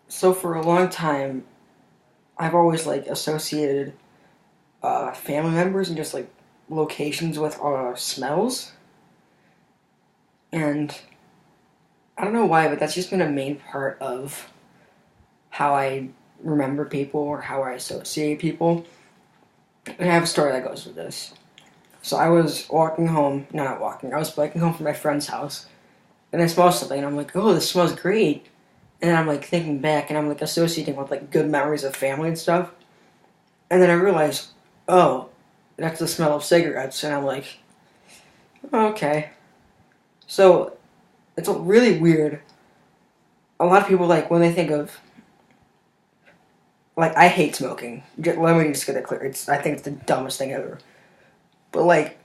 So for a long time, I've always like associated family members and just like locations with smells, and I don't know why, but that's just been a main part of how I remember people or how I associate people. And I have a story that goes with this. So I was walking home, no, not walking. I was biking home from my friend's house, and I smelled something, and I'm like, "Oh, this smells great." And then I'm like thinking back, and I'm like associating with like good memories of family and stuff. And then I realized, oh, that's the smell of cigarettes, and I'm like, oh, okay. So it's really weird. A lot of people like when they think of like I hate smoking. Let me just get it clear. I think it's the dumbest thing ever. But like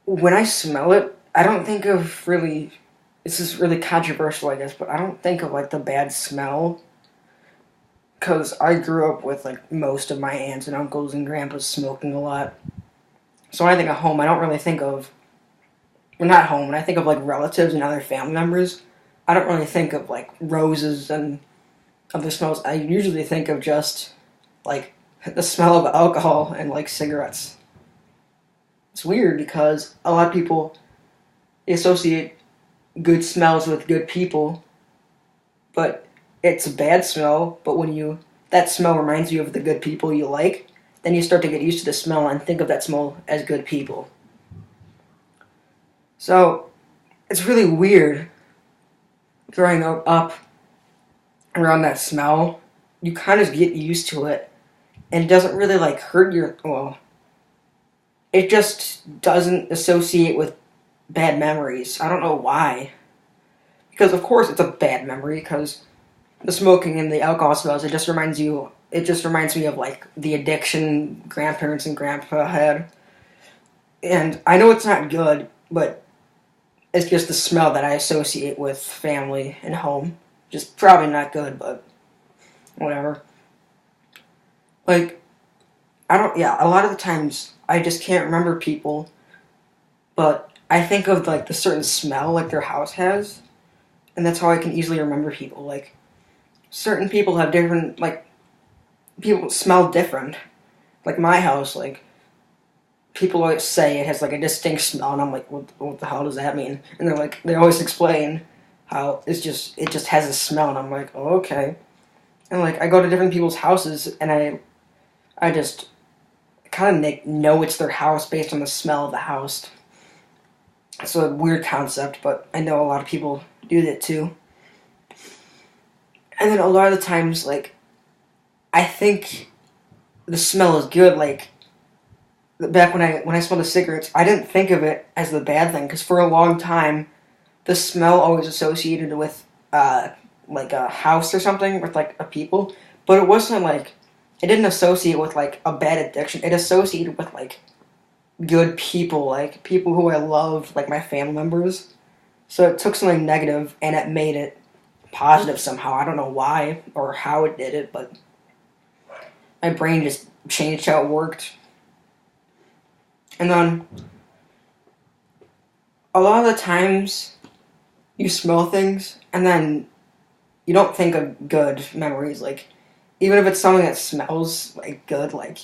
when I smell it, I don't think of really. This is really controversial, I guess, but I don't think of like the bad smell because I grew up with like most of my aunts and uncles and grandpas smoking a lot. So when I think of home, I don't really think of well, not home. When I think of like relatives and other family members, I don't really think of like roses and other smells. I usually think of just like the smell of alcohol and like cigarettes. It's weird because a lot of people associate good smells with good people, but it's a bad smell. But when you that smell reminds you of the good people you like, then you start to get used to the smell and think of that smell as good people. So it's really weird growing up around that smell. You kind of get used to it, and it doesn't really like hurt your well. It just doesn't associate with bad memories. I don't know why. Because of course it's a bad memory because the smoking and the alcohol smells. It just reminds you. It just reminds me of like the addiction grandparents and grandpa had. And I know it's not good, but it's just the smell that I associate with family and home. Just probably not good, but whatever. Like I don't. Yeah, a lot of the times I just can't remember people, but I think of like the certain smell like their house has, and that's how I can easily remember people. Like certain people have different like people smell different. Like my house, like people always say it has like a distinct smell, and I'm like, what the hell does that mean? And they're like, they always explain how it just has a smell, and I'm like, oh, okay. And like I go to different people's houses, and I just kind of know it's their house based on the smell of the house. It's a weird concept, but I know a lot of people do that too. And then a lot of the times, like I think the smell is good. Like back when I smelled the cigarettes, I didn't think of it as the bad thing because for a long time, the smell always associated with like a house or something with like a people, but it wasn't like it didn't associate with like a bad addiction. It associated with like good people, like people who I love, like my family members. So it took something negative and it made it positive somehow. I don't know why or how it did it, but my brain just changed how it worked. And then a lot of the times you smell things and then you don't think of good memories. Like even if it's something that smells like good, like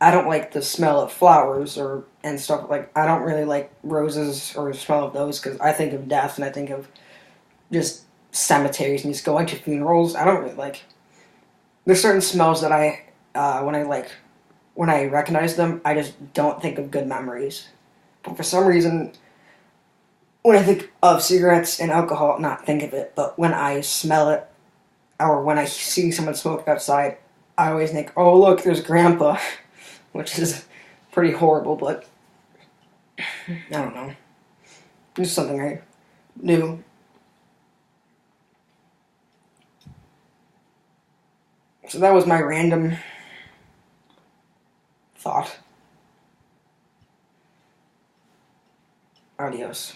I don't like the smell of flowers or and stuff. Like I don't really like roses or the smell of those because I think of death and I think of just cemeteries and just going to funerals. I don't really like. There's certain smells that when I recognize them, I just don't think of good memories. But for some reason, when I think of cigarettes and alcohol, not think of it, but when I smell it or when I see someone smoke outside, I always think, "Oh look, there's Grandpa," which is pretty horrible. But I don't know. It's something I do. So that was my random thought. Adios.